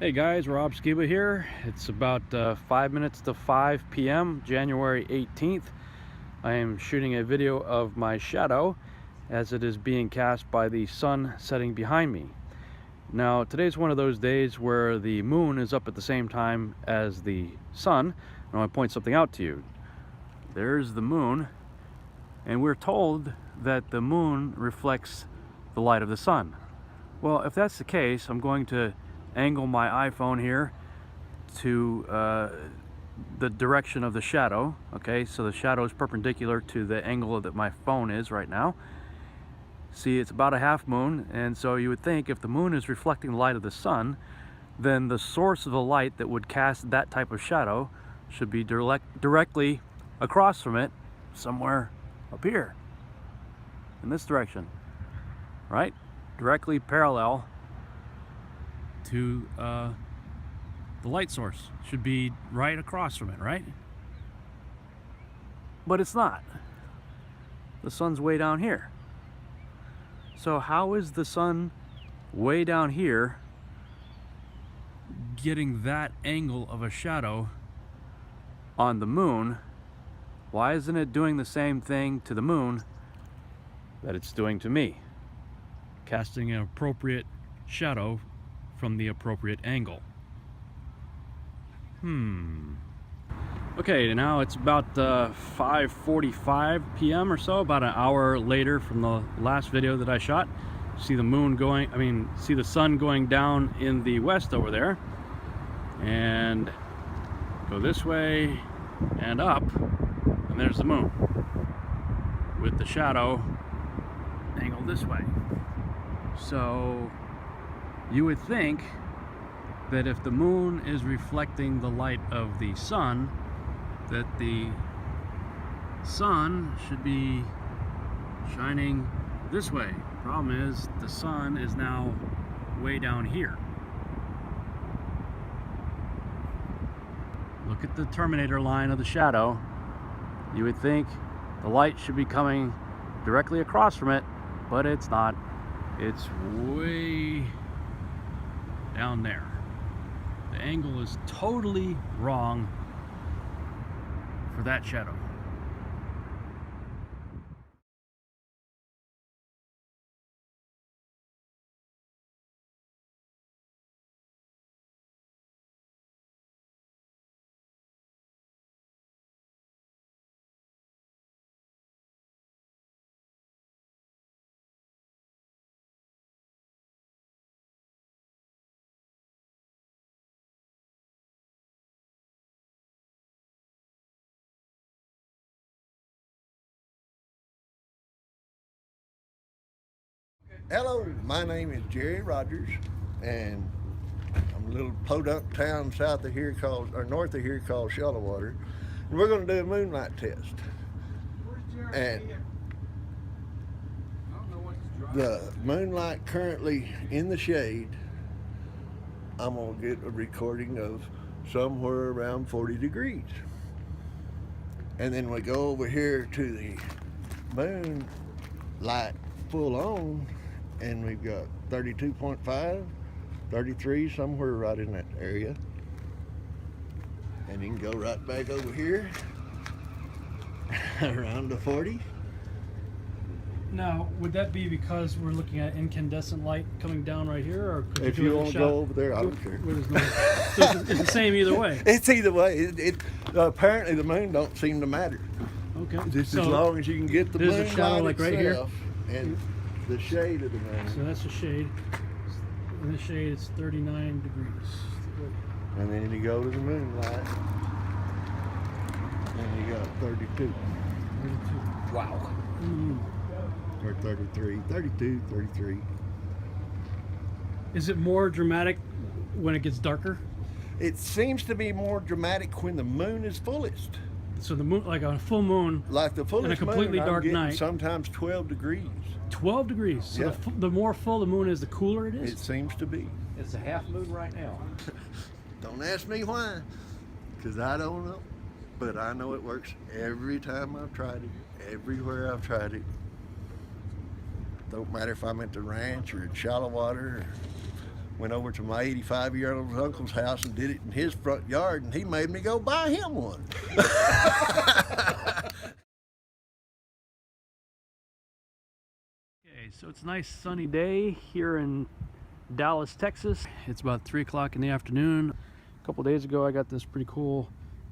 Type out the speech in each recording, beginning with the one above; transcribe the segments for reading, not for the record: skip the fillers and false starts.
Hey guys, Rob Skiba here. It's about 5 minutes to 5 p.m. January 18th. I am shooting a video of my shadow as it is being cast by the sun setting behind me. Now today's one of those days where the moon is up at the same time as the sun. I want to point something out to you. There's the moon, and we're told that the moon reflects the light of the sun. Well, if that's the case, I'm going to angle my iPhone here to the direction of the shadow. Okay, so the shadow is perpendicular to the angle that my phone is right now. See, it's about a half moon, and so you would think if the moon is reflecting the light of the sun, then the source of the light that would cast that type of shadow should be directly across from it, somewhere up here in this direction, right? Directly parallel to the light source. Should be right across from it, right? But it's not. The sun's way down here. So how is the sun way down here getting that angle of a shadow on the moon? Why isn't it doing the same thing to the moon that it's doing to me? Casting an appropriate shadow from the appropriate angle. Okay, now it's about 5:45 p.m. or so, about an hour later from the last video that I shot. See the moon going, see the sun going down in the west over there, and go this way and up, and there's the moon with the shadow angled this way. So you would think that if the moon is reflecting the light of the sun, that the sun should be shining this way. Problem is, the sun is now way down here. Look at the terminator line of the shadow. You would think the light should be coming directly across from it, but it's not. It's way down there. The angle is totally wrong for that shadow. Hello, my name is Jerry Rogers, and I'm a little podunk town south of here or north of here called Shallowater, and we're going to do a moonlight test. And the moonlight currently in the shade, I'm going to get a recording of somewhere around 40 degrees. And then we go over here to the moonlight full on, and we've got 32.5, 33, somewhere right in that area. And you can go right back over here around to 40. Now, would that be because we're looking at incandescent light coming down right here, or could If you want to go over there, I don't care. So it's the same either way. It's either way. Apparently the moon don't seem to matter. Okay. Just so as long as you can get the there's a moonlight shadow like right here, itself and the shade of the moon. So that's the shade. In the shade, it's 39 degrees. And then you go to the moonlight, and you got 32. 32. Wow. Or 33, 32, 33. Is it more dramatic when it gets darker? It seems to be more dramatic when the moon is fullest. So the moon, like a full moon, Like the fullest and a completely moon, dark I'm getting night. sometimes 12 degrees. 12 degrees. So Yeah. the more full the moon is, the cooler it is. It seems to be. It's a half moon right now. Don't ask me why, because I don't know. But I know it works every time I've tried it, everywhere I've tried it. Don't matter if I'm at the ranch or at Shallowater or Went over to my 85-year-old uncle's house and did it in his front yard, and he made me go buy him one. Okay, so it's a nice sunny day here in Dallas, Texas. It's about 3 o'clock in the afternoon. A couple days ago I got this pretty cool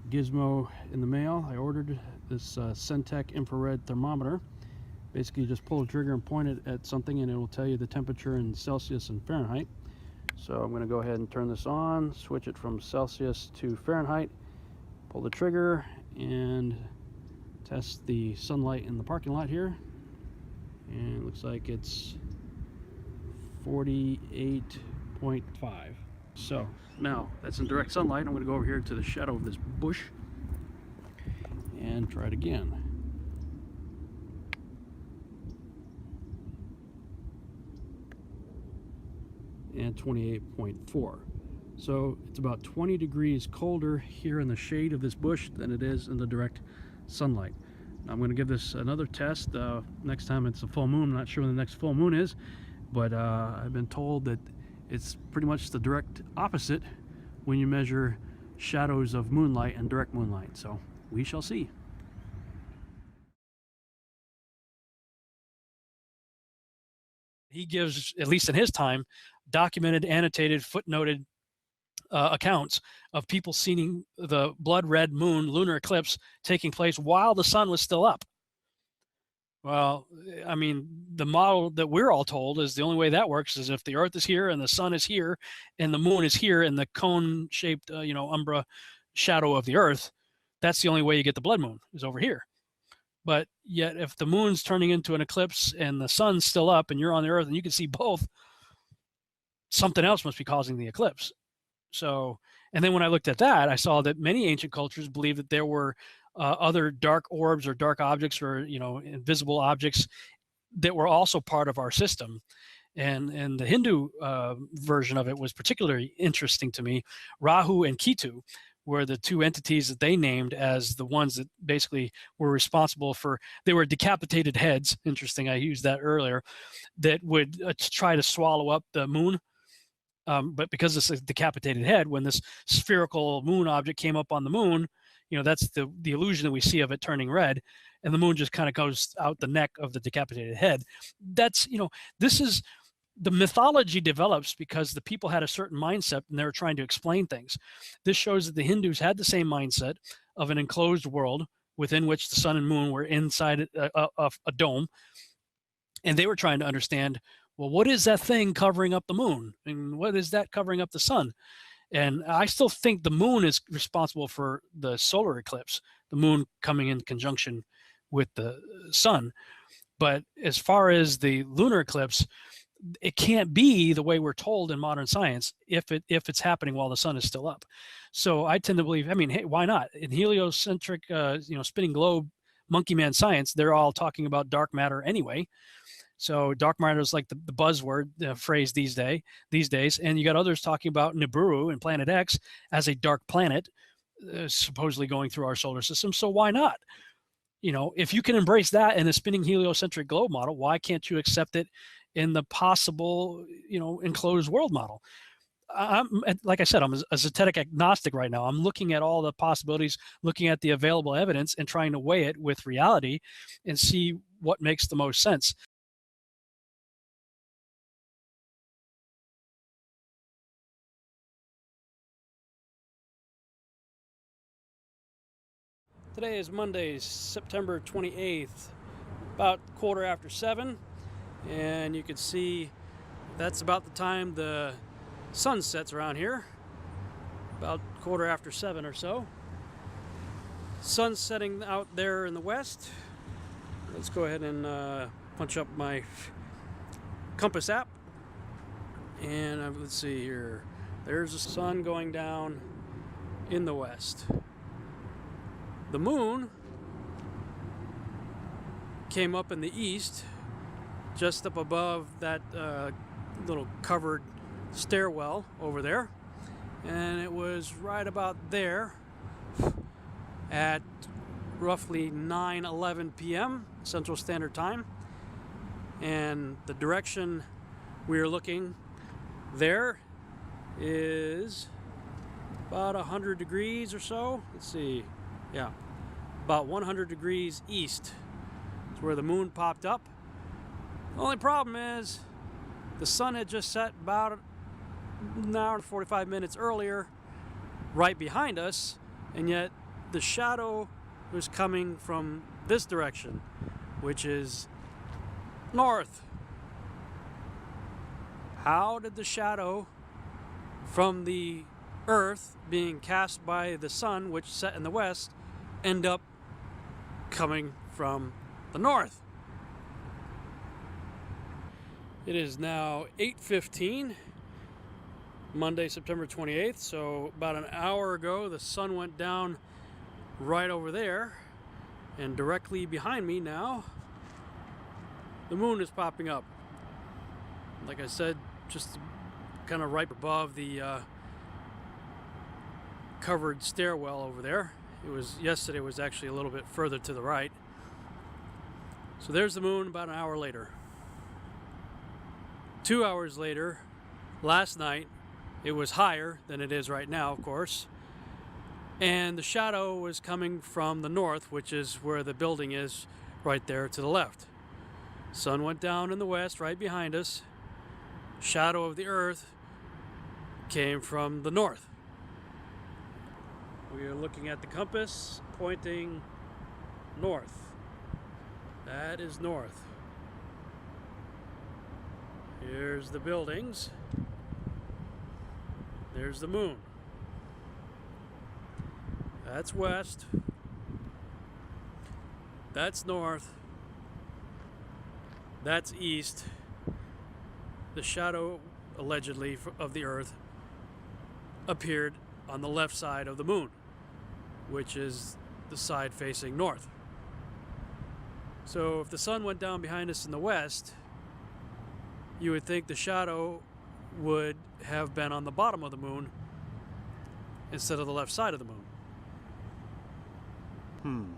gizmo in the mail. I ordered this Centec infrared thermometer. Basically you just pull the trigger and point it at something and it will tell you the temperature in Celsius and Fahrenheit. So I'm going to go ahead and turn this on, switch it from Celsius to Fahrenheit, pull the trigger and test the sunlight in the parking lot here. And it looks like it's 48.5. So now that's in direct sunlight. I'm going to go over here to the shadow of this bush and try it again. And 28.4. So it's about 20 degrees colder here in the shade of this bush than it is in the direct sunlight. I'm going to give this another test next time it's a full moon. I'm not sure when the next full moon is, but I've been told that it's pretty much the direct opposite when you measure shadows of moonlight and direct moonlight. So we shall see. He gives, at least in his time, documented, annotated, footnoted accounts of people seeing the blood red moon lunar eclipse taking place while the sun was still up. Well, I mean, the model that we're all told is the only way that works is if the Earth is here and the sun is here and the moon is here in the cone-shaped, umbra shadow of the Earth. That's the only way you get the blood moon, is over here. But yet, if the moon's turning into an eclipse and the sun's still up and you're on the Earth and you can see both, something else must be causing the eclipse. So, and then when I looked at that, I saw that many ancient cultures believed that there were other dark orbs or dark objects or, invisible objects that were also part of our system. And the Hindu version of it was particularly interesting to me. Rahu and Ketu were the two entities that they named as the ones that basically were responsible for, they were decapitated heads. Interesting, I used that earlier, that would try to swallow up the moon. But because it's a decapitated head, when this spherical moon object came up on the moon, that's the illusion that we see of it turning red, and the moon just kind of goes out the neck of the decapitated head. That's, this is, the mythology develops because the people had a certain mindset and they were trying to explain things. This shows that the Hindus had the same mindset of an enclosed world within which the sun and moon were inside a dome, and they were trying to understand, well, what is that thing covering up the moon? And what is that covering up the sun? And I still think the moon is responsible for the solar eclipse, the moon coming in conjunction with the sun. But as far as the lunar eclipse, it can't be the way we're told in modern science if it's happening while the sun is still up. So I tend to believe, I mean, hey, why not? In heliocentric, spinning globe, monkey man science, they're all talking about dark matter anyway. So dark matter is like the buzzword phrase these days, and you got others talking about Nibiru and Planet X as a dark planet, supposedly going through our solar system. So why not? If you can embrace that in a spinning heliocentric globe model, why can't you accept it in the possible, enclosed world model? Like I said, I'm a zetetic agnostic right now. I'm looking at all the possibilities, looking at the available evidence, and trying to weigh it with reality and see what makes the most sense. Today is Monday, September 28th, about 7:15, and you can see that's about the time the sun sets around here, about 7:15 or so. Sun's setting out there in the west. Let's go ahead and punch up my compass app, and let's see here. There's the sun going down in the west. The moon came up in the east, just up above that little covered stairwell over there, and it was right about there at roughly 9:11 p.m. Central Standard Time. And the direction we are looking there is about 100 degrees or so. Let's see. Yeah, about 100 degrees east. It's where the moon popped up. The only problem is the sun had just set about an hour and 45 minutes earlier right behind us, and yet the shadow was coming from this direction, which is north. How did the shadow from the earth being cast by the sun, which set in the west, end up coming from the north? It is now 8:15, Monday, September 28th. So about an hour ago, the sun went down right over there, and directly behind me now, the moon is popping up. Like I said, just kind of right above the covered stairwell over there. Yesterday was actually a little bit further to the right. So there's the moon about an hour later. 2 hours later, last night, it was higher than it is right now, of course. And the shadow was coming from the north, which is where the building is right there to the left. Sun went down in the west, right behind us. Shadow of the earth came from the north. We are looking at the compass pointing north. That is north. Here's the buildings. There's the moon. That's west. That's north. That's east. The shadow, allegedly, of the earth appeared on the left side of the moon, which is the side facing north. So if the sun went down behind us in the west, you would think the shadow would have been on the bottom of the moon instead of the left side of the moon.